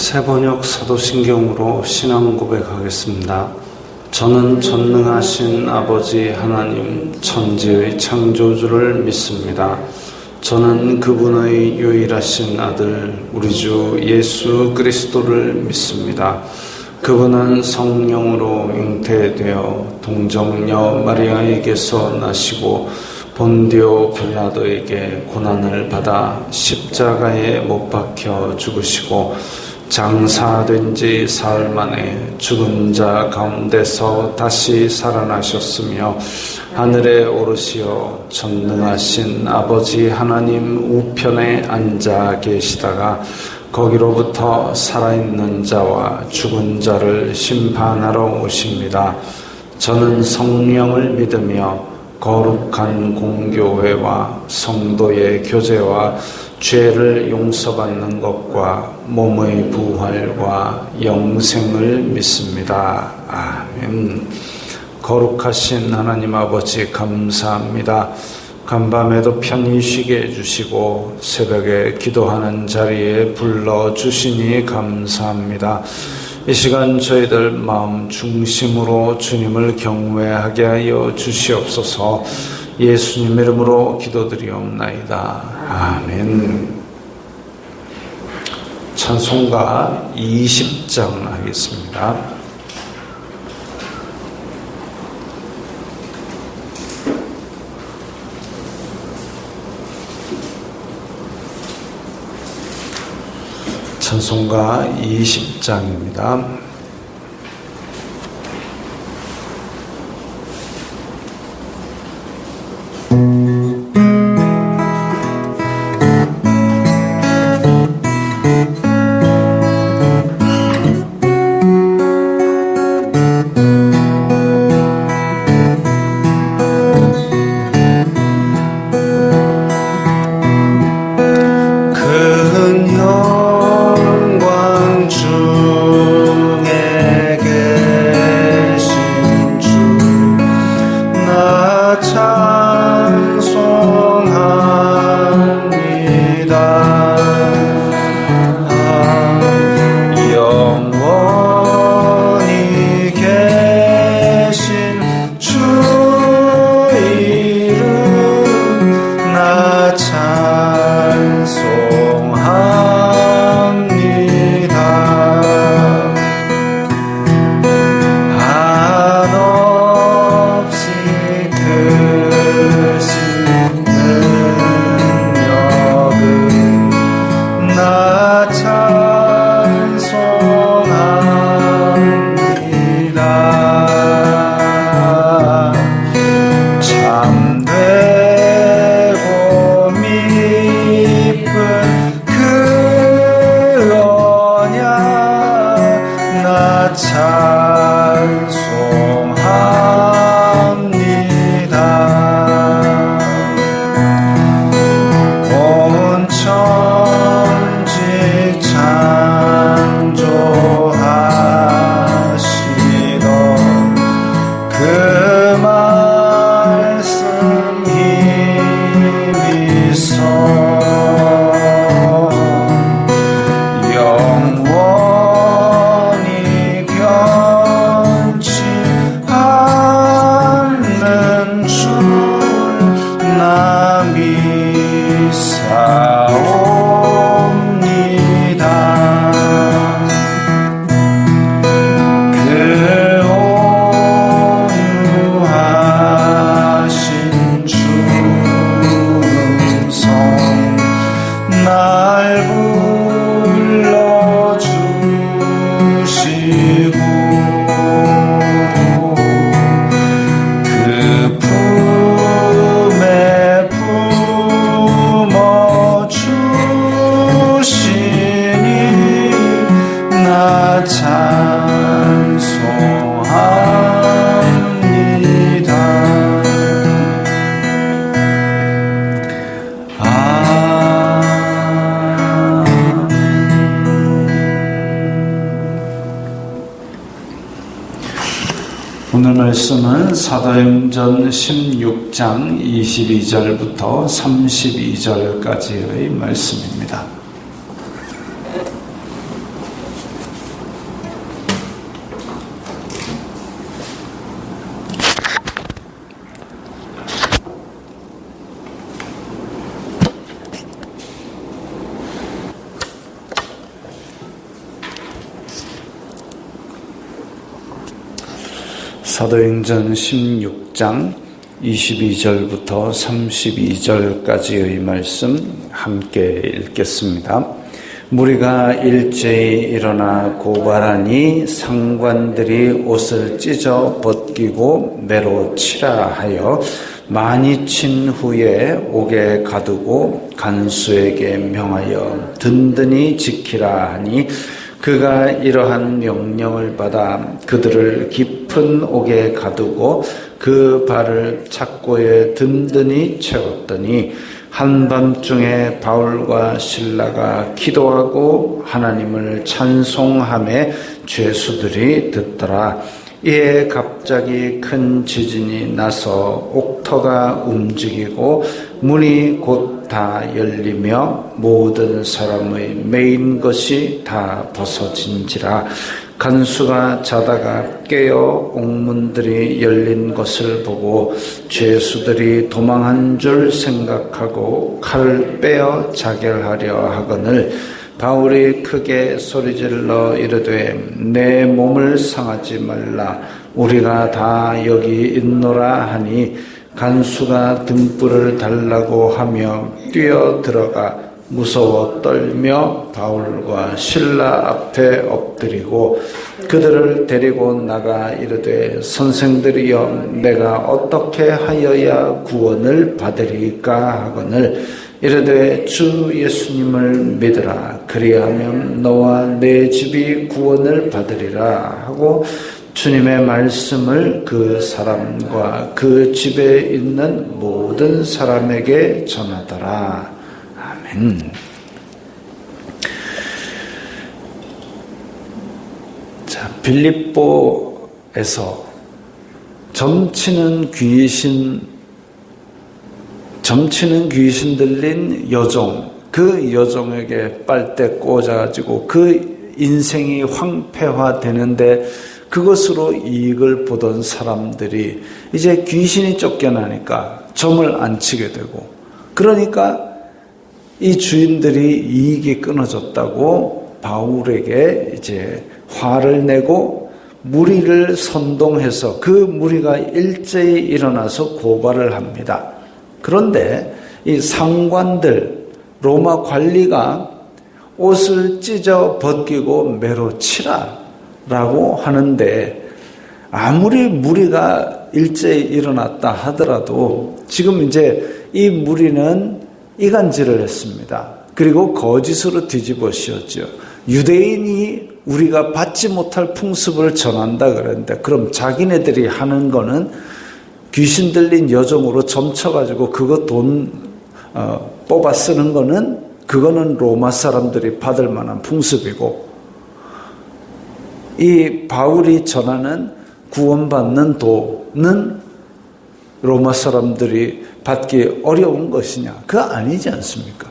새번역 사도신경으로 신앙 고백하겠습니다. 저는 전능하신 아버지 하나님 천지의 창조주를 믿습니다. 저는 그분의 유일하신 아들 우리 주 예수 그리스도를 믿습니다. 그분은 성령으로 잉태되어 동정녀 마리아에게서 나시고 본디오 빌라도에게 고난을 받아 십자가에 못 박혀 죽으시고 장사된 지 사흘 만에 죽은 자 가운데서 다시 살아나셨으며 하늘에 오르시어 전능하신 아버지 하나님 우편에 앉아 계시다가 거기로부터 살아있는 자와 죽은 자를 심판하러 오십니다. 저는 성령을 믿으며 거룩한 공교회와 성도의 교제와 죄를 용서받는 것과 몸의 부활과 영생을 믿습니다. 아멘. 거룩하신 하나님 아버지 감사합니다. 간밤에도 편히 쉬게 해주시고 새벽에 기도하는 자리에 불러주시니 감사합니다. 이 시간 저희들 마음 중심으로 주님을 경외하게 하여 주시옵소서. 예수님 이름으로 기도드리옵나이다. 아멘. 찬송가 20장 하겠습니다. 찬송가 20장입니다. 오늘 말씀은 사도행전 16장 22절부터 32절까지의 말씀입니다. 사도행전 16장 22절부터 32절까지의 말씀 함께 읽겠습니다. 무리가 일제히 일어나 고발하니 상관들이 옷을 찢어 벗기고 매로 치라 하여 많이 친 후에 옥에 가두고 간수에게 명하여 든든히 지키라 하니 그가 이러한 명령을 받아 그들을 깊은 옥에 가두고 그 발을 착고에 든든히 채웠더니 한밤중에 바울과 실라가 기도하고 하나님을 찬송하며 죄수들이 듣더라. 이에 갑자기 큰 지진이 나서 옥터가 움직이고 문이 곧 다 열리며 모든 사람의 매인 것이 다 벗어진지라. 간수가 자다가 깨어 옥문들이 열린 것을 보고 죄수들이 도망한 줄 생각하고 칼을 빼어 자결하려 하거늘 바울이 크게 소리질러 이르되 내 몸을 상하지 말라 우리가 다 여기 있노라 하니 간수가 등불을 달라고 하며 뛰어들어가 무서워 떨며 바울과 실라 앞에 엎드리고 그들을 데리고 나가 이르되 선생들이여 내가 어떻게 하여야 구원을 받으리까 하거늘 이르되 주 예수님을 믿으라 그리하면 너와 내 집이 구원을 받으리라 하고 주님의 말씀을 그 사람과 그 집에 있는 모든 사람에게 전하더라. 아멘. 자, 빌립보에서 점치는 귀신 들린 여종, 그 여종에게 빨대 꽂아가지고 그 인생이 황폐화되는데 그것으로 이익을 보던 사람들이 이제 귀신이 쫓겨나니까 점을 안 치게 되고 그러니까 이 주인들이 이익이 끊어졌다고 바울에게 이제 화를 내고 무리를 선동해서 그 무리가 일제히 일어나서 고발을 합니다. 그런데 이 상관들, 로마 관리가 옷을 찢어 벗기고 매로 치라 라고 하는데 아무리 무리가 일제히 일어났다 하더라도 지금 이제 이 무리는 이간질을 했습니다. 그리고 거짓으로 뒤집어 씌웠죠. 유대인이 우리가 받지 못할 풍습을 전한다 그랬는데 그럼 자기네들이 하는 거는 귀신 들린 여종으로 점쳐가지고 그거 돈 뽑아 쓰는 거는 그거는 로마 사람들이 받을 만한 풍습이고 이 바울이 전하는 구원받는 도는 로마 사람들이 받기 어려운 것이냐? 그거 아니지 않습니까?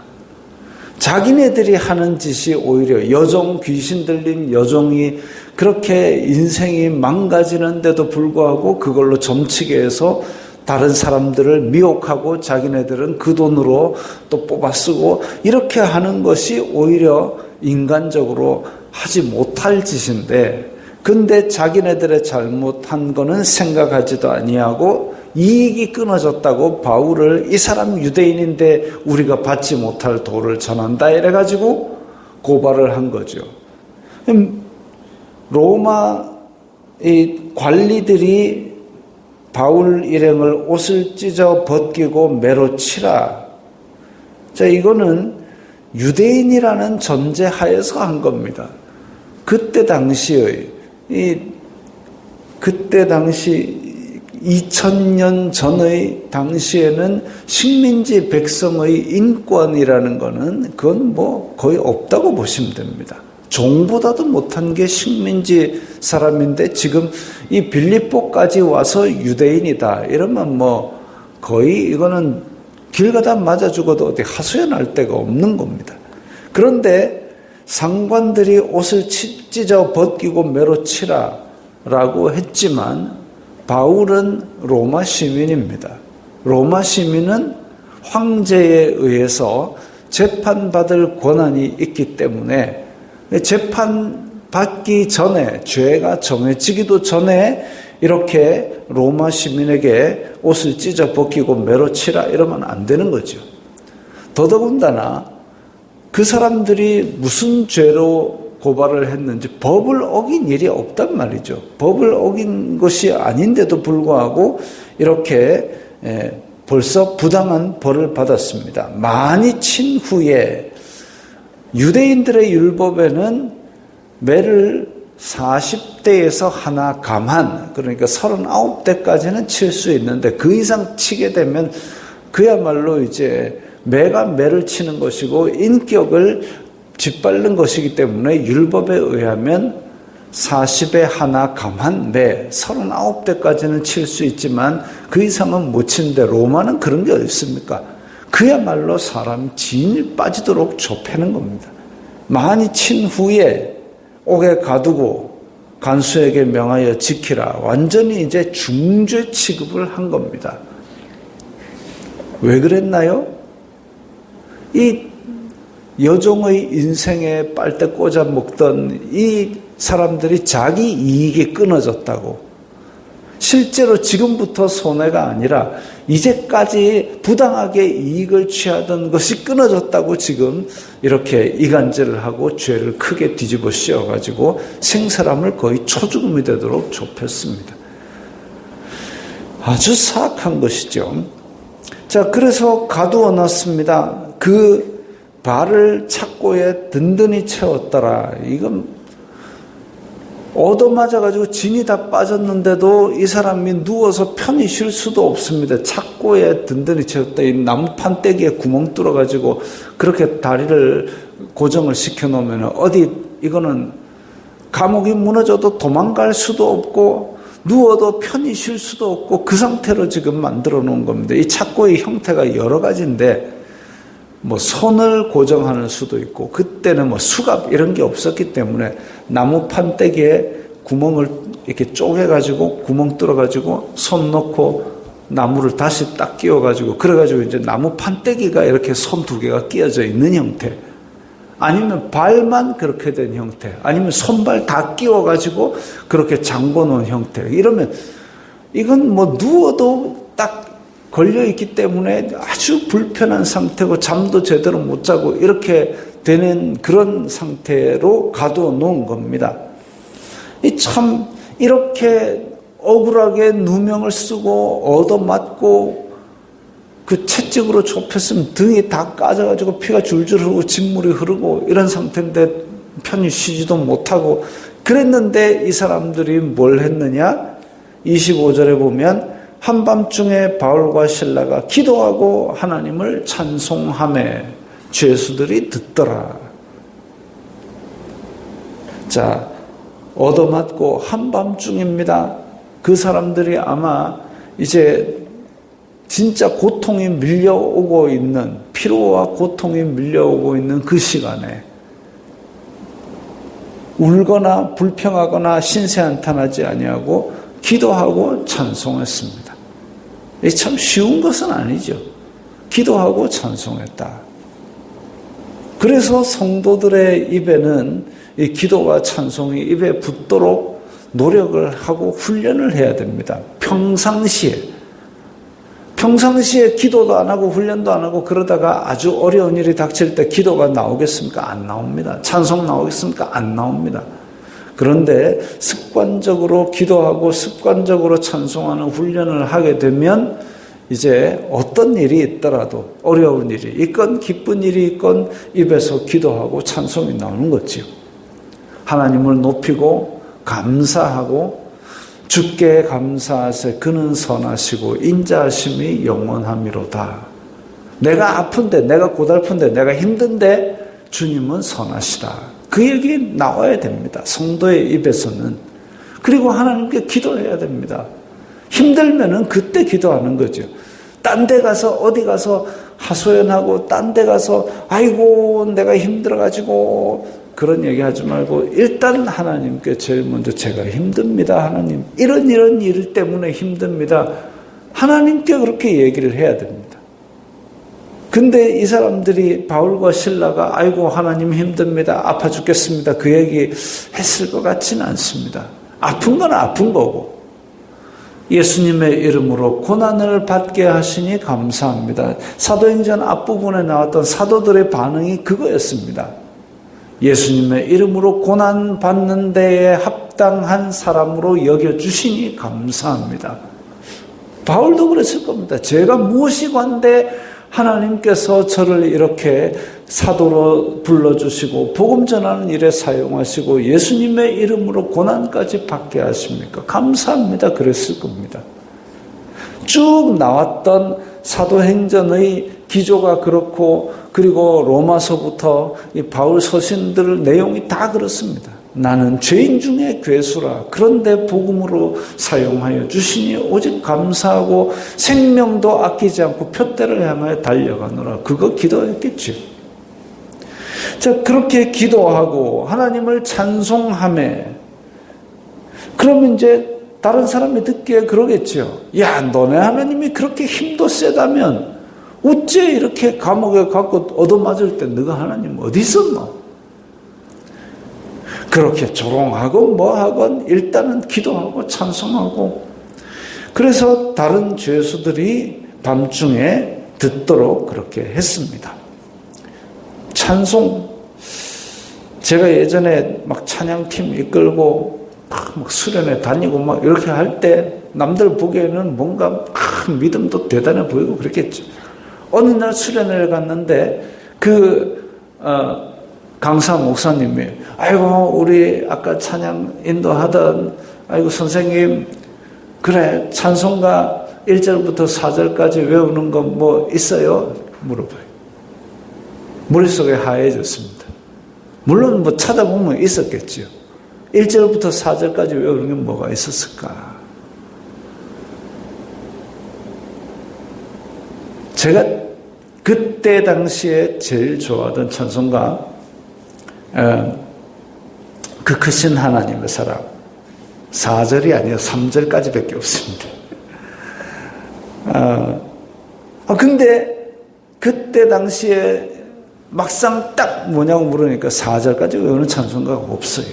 자기네들이 하는 짓이 오히려 여종, 귀신 들린 여종이 그렇게 인생이 망가지는데도 불구하고 그걸로 점치게 해서 다른 사람들을 미혹하고 자기네들은 그 돈으로 또 뽑아 쓰고 이렇게 하는 것이 오히려 인간적으로 하지 못할 짓인데 근데 자기네들의 잘못한 거는 생각하지도 아니하고 이익이 끊어졌다고 바울을 이 사람 유대인인데 우리가 받지 못할 도를 전한다 이래가지고 고발을 한 거죠. 로마 이 관리들이 바울 일행을 옷을 찢어 벗기고 매로 치라. 자, 이거는 유대인이라는 전제 하에서 한 겁니다. 그때 당시 2000년 전의 당시에는 식민지 백성의 인권이라는 거는 그건 뭐 거의 없다고 보시면 됩니다. 종보다도 못한 게 식민지 사람인데 지금 이 빌립보까지 와서 유대인이다 이러면 뭐 거의 이거는 길 가다 맞아 죽어도 어디 하소연할 데가 없는 겁니다. 그런데 상관들이 옷을 찢어 벗기고 매로 치라 라고 했지만 바울은 로마 시민입니다. 로마 시민은 황제에 의해서 재판받을 권한이 있기 때문에 재판받기 전에 죄가 정해지기도 전에 이렇게 로마 시민에게 옷을 찢어 벗기고 매로 치라 이러면 안 되는 거죠. 더더군다나 그 사람들이 무슨 죄로 고발을 했는지 법을 어긴 일이 없단 말이죠. 법을 어긴 것이 아닌데도 불구하고 이렇게 벌써 부당한 벌을 받았습니다. 많이 친 후에 유대인들의 율법에는 매를 40대에서 하나 감한, 그러니까 39대까지는 칠 수 있는데 그 이상 치게 되면 그야말로 이제 매가 매를 치는 것이고 인격을 짓밟는 것이기 때문에 율법에 의하면 40에 하나 감한 매, 39대까지는 칠 수 있지만 그 이상은 못 치는데 로마는 그런 게 어디 있습니까? 그야말로 사람 진이 빠지도록 좁히는 겁니다. 많이 친 후에 옥에 가두고 간수에게 명하여 지키라. 완전히 이제 중죄 취급을 한 겁니다. 왜 그랬나요? 이 여종의 인생에 빨대 꽂아 먹던 이 사람들이 자기 이익이 끊어졌다고. 실제로 지금부터 손해가 아니라 이제까지 부당하게 이익을 취하던 것이 끊어졌다고 지금 이렇게 이간질을 하고 죄를 크게 뒤집어 씌워가지고 생사람을 거의 초죽음이 되도록 좁혔습니다. 아주 사악한 것이죠. 자, 그래서 가두어 놨습니다. 그 발을 착고에 든든히 채웠더라. 이건 얻어맞아가지고 진이 다 빠졌는데도 이 사람이 누워서 편히 쉴 수도 없습니다. 착고에 든든히 채웠다. 이 나무 판때기에 구멍 뚫어가지고 그렇게 다리를 고정을 시켜놓으면 어디 이거는 감옥이 무너져도 도망갈 수도 없고 누워도 편히 쉴 수도 없고 그 상태로 지금 만들어 놓은 겁니다. 이 착고의 형태가 여러 가지인데 뭐 손을 고정하는 수도 있고 그때는 뭐 수갑 이런 게 없었기 때문에 나무 판때기에 구멍을 이렇게 쪼개가지고 구멍 뚫어가지고 손 넣고 나무를 다시 딱 끼워가지고 그래가지고 이제 나무 판때기가 이렇게 손 두 개가 끼어져 있는 형태, 아니면 발만 그렇게 된 형태, 아니면 손발 다 끼워가지고 그렇게 잠궈 놓은 형태. 이러면 이건 뭐 누워도 딱 걸려있기 때문에 아주 불편한 상태고 잠도 제대로 못 자고 이렇게 되는 그런 상태로 가두어 놓은 겁니다. 참 이렇게 억울하게 누명을 쓰고 얻어맞고 그 채찍으로 좁혔으면 등이 다 까져가지고 피가 줄줄 흐르고 진물이 흐르고 이런 상태인데 편히 쉬지도 못하고 그랬는데 이 사람들이 뭘 했느냐? 25절에 보면 한밤중에 바울과 실라가 기도하고 하나님을 찬송하매 죄수들이 듣더라. 자, 얻어맞고 한밤중입니다. 그 사람들이 아마 이제 진짜 고통이 밀려오고 있는, 피로와 고통이 밀려오고 있는 그 시간에 울거나 불평하거나 신세한탄하지 아니하고 기도하고 찬송했습니다. 이게 참 쉬운 것은 아니죠. 기도하고 찬송했다. 그래서 성도들의 입에는 이 기도와 찬송이 입에 붙도록 노력을 하고 훈련을 해야 됩니다. 평상시에 기도도 안 하고 훈련도 안 하고 그러다가 아주 어려운 일이 닥칠 때 기도가 나오겠습니까? 안 나옵니다. 찬송 나오겠습니까? 안 나옵니다. 그런데 습관적으로 기도하고 습관적으로 찬송하는 훈련을 하게 되면 이제 어떤 일이 있더라도 어려운 일이 있건 기쁜 일이 있건 입에서 기도하고 찬송이 나오는 거지요. 하나님을 높이고 감사하고 주께 감사하세 그는 선하시고 인자하심이 영원함이로다. 내가 아픈데 내가 고달픈데 내가 힘든데 주님은 선하시다. 그 얘기 나와야 됩니다. 성도의 입에서는. 그리고 하나님께 기도해야 됩니다. 힘들면은 그때 기도하는 거죠. 딴 데 가서 어디 가서 하소연하고 딴 데 가서 아이고 내가 힘들어가지고 그런 얘기하지 말고 일단 하나님께 제일 먼저 제가 힘듭니다. 하나님 이런 일 때문에 힘듭니다. 하나님께 그렇게 얘기를 해야 됩니다. 근데 이 사람들이 바울과 실라가 아이고 하나님 힘듭니다. 아파 죽겠습니다. 그 얘기 했을 것 같지는 않습니다. 아픈 건 아픈 거고 예수님의 이름으로 고난을 받게 하시니 감사합니다. 사도행전 앞부분에 나왔던 사도들의 반응이 그거였습니다. 예수님의 이름으로 고난 받는 데에 합당한 사람으로 여겨주시니 감사합니다. 바울도 그랬을 겁니다. 제가 무엇이 관대 하나님께서 저를 이렇게 사도로 불러주시고 복음 전하는 일에 사용하시고 예수님의 이름으로 고난까지 받게 하십니까? 감사합니다. 그랬을 겁니다. 쭉 나왔던 사도행전의 기조가 그렇고 그리고 로마서부터 이 바울 서신들 내용이 다 그렇습니다. 나는 죄인 중에 괴수라. 그런데 복음으로 사용하여 주시니 오직 감사하고 생명도 아끼지 않고 표대를 향하여 달려가노라. 그거 기도했겠죠. 자, 그렇게 기도하고 하나님을 찬송하며 그러면 이제 다른 사람이 듣기에 그러겠죠. 야, 너네 하나님이 그렇게 힘도 세다면 어째 이렇게 감옥에 갖고 얻어맞을 때 너가 하나님 어디 있었노? 그렇게 조롱하고 뭐하건 일단은 기도하고 찬송하고 그래서 다른 죄수들이 밤중에 듣도록 그렇게 했습니다. 찬송, 제가 예전에 막 찬양팀 이끌고 막 수련회 다니고 막 이렇게 할 때 남들 보기에는 뭔가 믿음도 대단해 보이고 그랬겠죠. 어느 날 수련회를 갔는데 강사 목사님이 아이고 우리 아까 찬양 인도하던 아이고 선생님 그래 찬송가 1절부터 4절까지 외우는 거 뭐 있어요? 물어봐요. 머릿속에 하얘졌습니다. 물론 뭐 찾아보면 있었겠죠. 1절부터 4절까지 외우는 게 뭐가 있었을까? 제가 그때 당시에 제일 좋아하던 찬송가 그 크신 하나님의 사랑 4절이 아니라 3절까지 밖에 없습니다. 근데 그때 당시에 막상 딱 뭐냐고 물으니까 4절까지 외우는 찬송가가 없어요.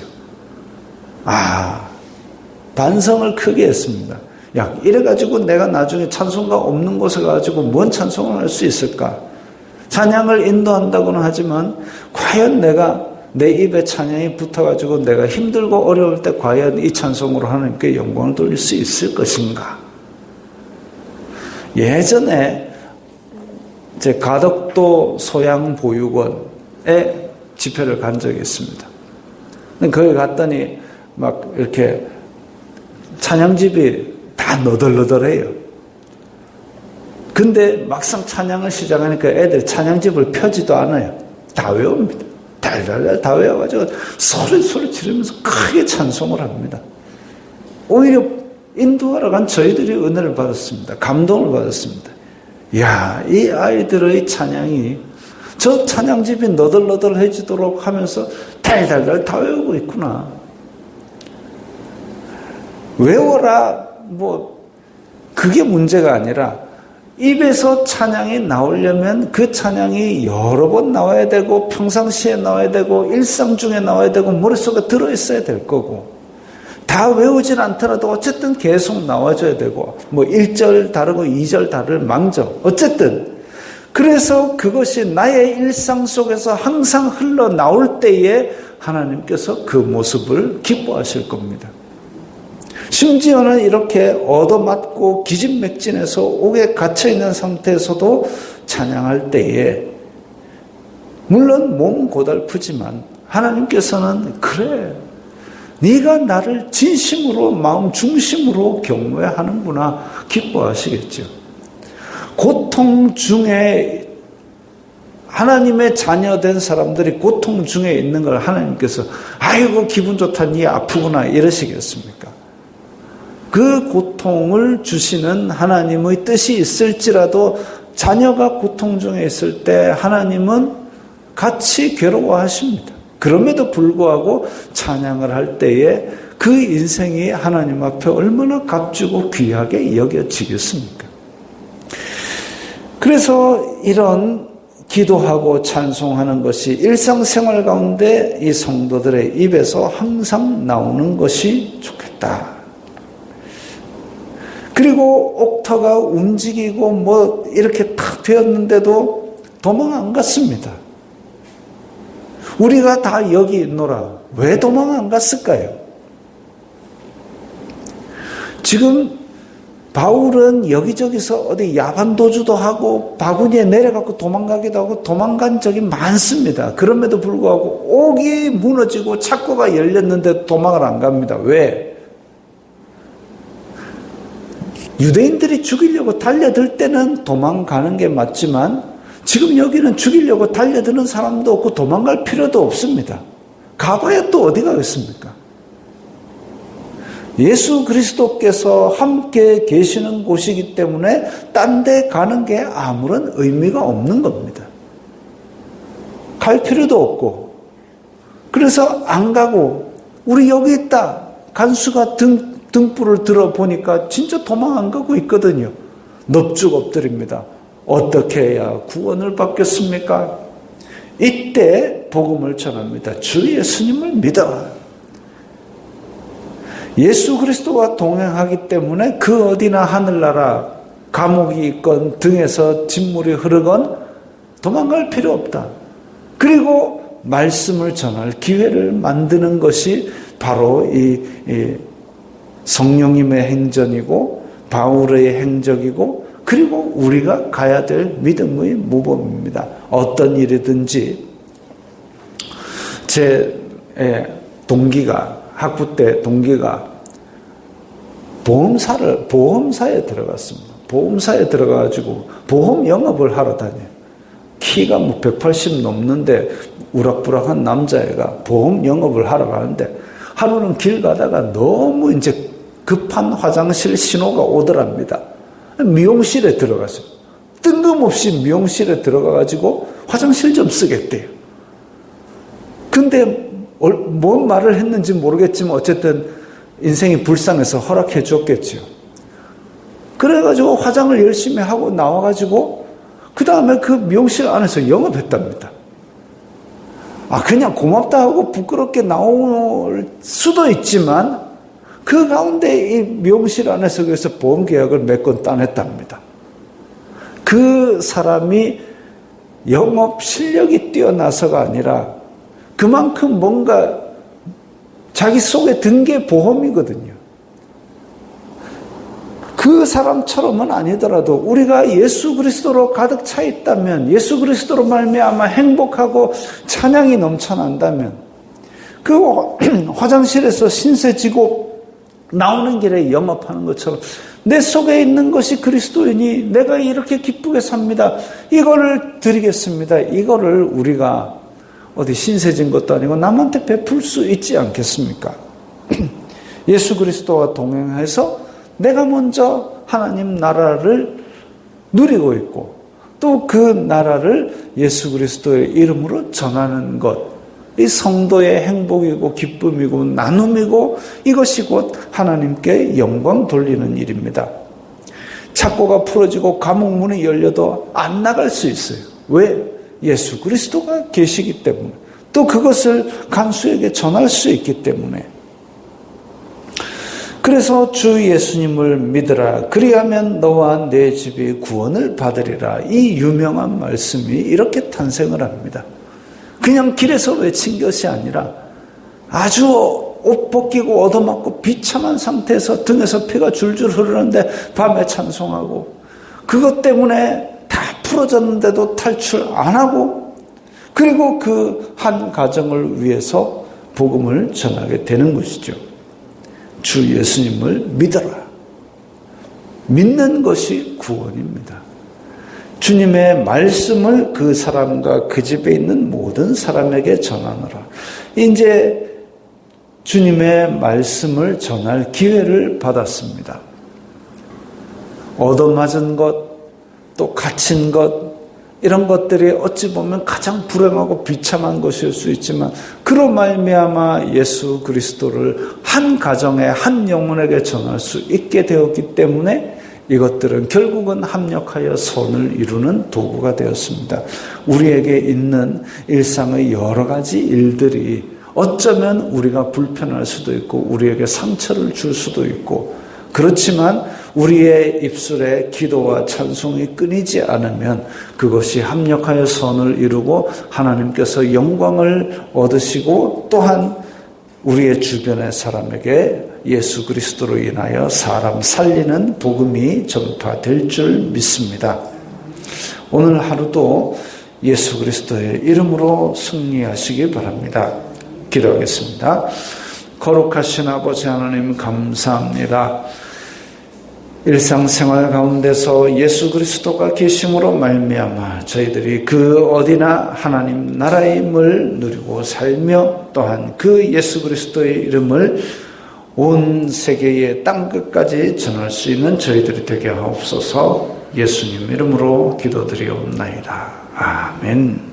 반성을 크게 했습니다. 야, 이래가지고 내가 나중에 찬송가 없는 곳에 가지고 뭔 찬송을 할 수 있을까? 찬양을 인도한다고는 하지만 과연 내가 내 입에 찬양이 붙어가지고 내가 힘들고 어려울 때 과연 이 찬송으로 하나님께 영광을 돌릴 수 있을 것인가? 예전에 제 가덕도 소양보육원에 집회를 간 적이 있습니다. 거기 갔더니 막 이렇게 찬양집이 다 너덜너덜해요. 근데 막상 찬양을 시작하니까 애들 찬양집을 펴지도 않아요. 다 외웁니다. 달달달 다 외워가지고 소리 지르면서 크게 찬송을 합니다. 오히려 인도하러 간 저희들이 은혜를 받았습니다. 감동을 받았습니다. 이야, 이 아이들의 찬양이 저 찬양집이 너덜너덜해지도록 하면서 달달달 다 외우고 있구나. 외워라, 그게 문제가 아니라 입에서 찬양이 나오려면 그 찬양이 여러 번 나와야 되고 평상시에 나와야 되고 일상 중에 나와야 되고 머릿속에 들어있어야 될 거고 다 외우진 않더라도 어쨌든 계속 나와줘야 되고 1절 다르고 2절 다를 망정 어쨌든 그래서 그것이 나의 일상 속에서 항상 흘러나올 때에 하나님께서 그 모습을 기뻐하실 겁니다. 심지어는 이렇게 얻어맞고 기진맥진해서 옥에 갇혀있는 상태에서도 찬양할 때에 물론 몸은 고달프지만 하나님께서는 그래 네가 나를 진심으로 마음 중심으로 경외하는구나 기뻐하시겠죠. 고통 중에 하나님의 자녀된 사람들이 고통 중에 있는 걸 하나님께서 아이고 기분 좋다 네 아프구나 이러시겠습니까? 그 고통을 주시는 하나님의 뜻이 있을지라도 자녀가 고통 중에 있을 때 하나님은 같이 괴로워하십니다. 그럼에도 불구하고 찬양을 할 때에 그 인생이 하나님 앞에 얼마나 값지고 귀하게 여겨지겠습니까? 그래서 이런 기도하고 찬송하는 것이 일상생활 가운데 이 성도들의 입에서 항상 나오는 것이 좋겠다. 그리고 옥터가 움직이고 뭐 이렇게 탁 되었는데도 도망 안 갔습니다. 우리가 다 여기 있노라. 왜 도망 안 갔을까요? 지금 바울은 여기저기서 어디 야반 도주도 하고 바구니에 내려가고 도망가기도 하고 도망간 적이 많습니다. 그럼에도 불구하고 옥이 무너지고 창고가 열렸는데 도망을 안 갑니다. 왜? 유대인들이 죽이려고 달려들 때는 도망가는 게 맞지만 지금 여기는 죽이려고 달려드는 사람도 없고 도망갈 필요도 없습니다. 가봐야 또 어디 가겠습니까? 예수 그리스도께서 함께 계시는 곳이기 때문에 딴 데 가는 게 아무런 의미가 없는 겁니다. 갈 필요도 없고 그래서 안 가고 우리 여기 있다. 간수가 등불을 들어보니까 진짜 도망 안 가고 있거든요. 넙죽 엎드립니다. 어떻게 해야 구원을 받겠습니까? 이때 복음을 전합니다. 주 예수님을 믿어. 예수 그리스도와 동행하기 때문에 그 어디나 하늘나라 감옥이 있건 등에서 진물이 흐르건 도망갈 필요 없다. 그리고 말씀을 전할 기회를 만드는 것이 바로 이 성령님의 행전이고 바울의 행적이고 그리고 우리가 가야 될 믿음의 모범입니다. 어떤 일이든지 제 동기가 학부 때 동기가 보험사에 들어갔습니다. 보험사에 들어가가지고 보험 영업을 하러 다녀요. 키가 뭐 180 넘는데 우락부락한 남자애가 보험 영업을 하러 가는데 하루는 길 가다가 너무 이제 급한 화장실 신호가 오더랍니다. 미용실에 들어갔어요. 뜬금없이 미용실에 들어가가지고 화장실 좀 쓰겠대요. 근데 뭔 말을 했는지 모르겠지만 어쨌든 인생이 불쌍해서 허락해 줬겠죠. 그래가지고 화장을 열심히 하고 나와가지고 그 다음에 그 미용실 안에서 영업했답니다. 그냥 고맙다 하고 부끄럽게 나올 수도 있지만 그 가운데 이 미용실 안에서 그래서 보험 계약을 몇 건 따냈답니다. 그 사람이 영업 실력이 뛰어나서가 아니라 그만큼 뭔가 자기 속에 든 게 보험이거든요. 그 사람처럼은 아니더라도 우리가 예수 그리스도로 가득 차 있다면 예수 그리스도로 말미암아 행복하고 찬양이 넘쳐난다면 그 화장실에서 신세 지고 나오는 길에 영업하는 것처럼 내 속에 있는 것이 그리스도이니 내가 이렇게 기쁘게 삽니다. 이거를 드리겠습니다. 이거를 우리가 어디 신세진 것도 아니고 남한테 베풀 수 있지 않겠습니까? 예수 그리스도와 동행해서 내가 먼저 하나님 나라를 누리고 있고 또 그 나라를 예수 그리스도의 이름으로 전하는 것, 이 성도의 행복이고 기쁨이고 나눔이고 이것이 곧 하나님께 영광 돌리는 일입니다. 창고가 풀어지고 감옥 문이 열려도 안 나갈 수 있어요. 왜? 예수 그리스도가 계시기 때문에 또 그것을 간수에게 전할 수 있기 때문에 그래서 주 예수님을 믿으라 그리하면 너와 내 집이 구원을 받으리라 이 유명한 말씀이 이렇게 탄생을 합니다. 그냥 길에서 외친 것이 아니라 아주 옷 벗기고 얻어맞고 비참한 상태에서 등에서 피가 줄줄 흐르는데 밤에 찬송하고 그것 때문에 다 풀어졌는데도 탈출 안 하고 그리고 그 한 가정을 위해서 복음을 전하게 되는 것이죠. 주 예수님을 믿어라. 믿는 것이 구원입니다. 주님의 말씀을 그 사람과 그 집에 있는 모든 사람에게 전하노라. 이제 주님의 말씀을 전할 기회를 받았습니다. 얻어맞은 것, 또 갇힌 것, 이런 것들이 어찌 보면 가장 불행하고 비참한 것일 수 있지만 그로 말미암아 예수 그리스도를 한 가정에 한 영혼에게 전할 수 있게 되었기 때문에 이것들은 결국은 합력하여 선을 이루는 도구가 되었습니다. 우리에게 있는 일상의 여러 가지 일들이 어쩌면 우리가 불편할 수도 있고 우리에게 상처를 줄 수도 있고 그렇지만 우리의 입술에 기도와 찬송이 끊이지 않으면 그것이 합력하여 선을 이루고 하나님께서 영광을 얻으시고 또한 우리의 주변의 사람에게 예수 그리스도로 인하여 사람 살리는 복음이 전파될 줄 믿습니다. 오늘 하루도 예수 그리스도의 이름으로 승리하시기 바랍니다. 기도하겠습니다. 거룩하신 아버지 하나님 감사합니다. 일상생활 가운데서 예수 그리스도가 계심으로 말미암아 저희들이 그 어디나 하나님 나라임을 누리고 살며 또한 그 예수 그리스도의 이름을 온 세계의 땅끝까지 전할 수 있는 저희들이 되게 하옵소서. 예수님 이름으로 기도드리옵나이다. 아멘.